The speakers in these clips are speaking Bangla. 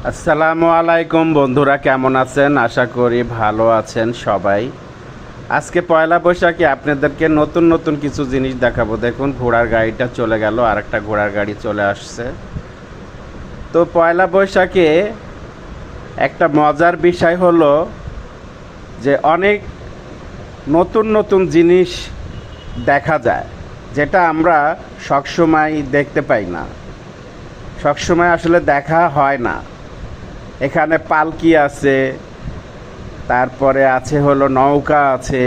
আসসালামু আলাইকুম বন্ধুরা, কেমন আছেন? আশা করি ভালো আছেন সবাই। আজকে পয়লা বৈশাখে আপনাদেরকে নতুন নতুন কিছু জিনিস দেখাবো। দেখুন, ঘোড়ার গাড়িটা চলে গেল, আর একটা ঘোড়ার গাড়ি চলে আসছে। তো পয়লা বৈশাখে একটা মজার বিষয় হলো যে অনেক নতুন নতুন জিনিস দেখা যায়, যেটা আমরা সবসময় দেখতে পাই না, সবসময় আসলে দেখা হয় না। এখানে পালকি আছে, তারপরে আছে হলো নৌকা আছে,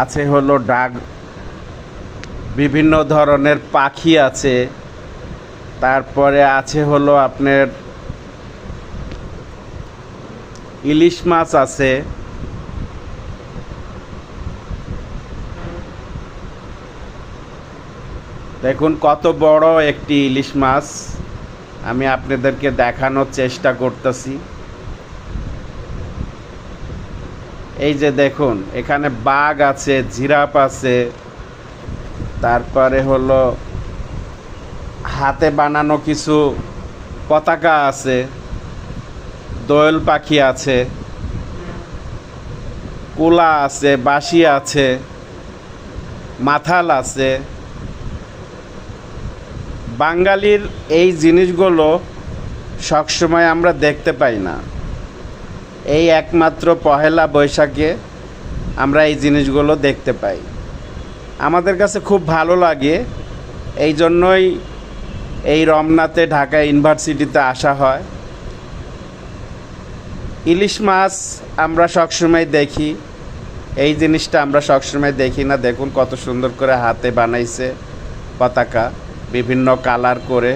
আছে হলো ডাক, বিভিন্ন ধরনের পাখি আছে, তারপরে আছে হলো আপনার ইলিশ মাছ আছে। দেখুন কত বড় একটি ইলিশ মাছ, আমি আপনাদেরকে দেখানোর চেষ্টা করতেছি। এই যে দেখুন, এখানে বাঘ আছে, জিরাফ আছে, তারপরে হলো হাতে বানানো কিছু পতাকা আছে, দোয়েল পাখি আছে, কুলা আছে, বাঁশি আছে, মাথাল আছে। বাঙালির এই জিনিসগুলো সবসময় আমরা দেখতে পাই না, এই একমাত্র পহেলা বৈশাখে আমরা এই জিনিসগুলো দেখতে পাই। আমাদের কাছে খুব ভালো লাগে, এই জন্যই এই রমনাতে ঢাকা ইউনিভার্সিটিতে আসা হয়। ইলিশ মাছ আমরা সবসময় দেখি, এই জিনিসটা আমরা সবসময় দেখি না। দেখুন কত সুন্দর করে হাতে বানাইছে পতাকা, বিভিন্ন কালার করে।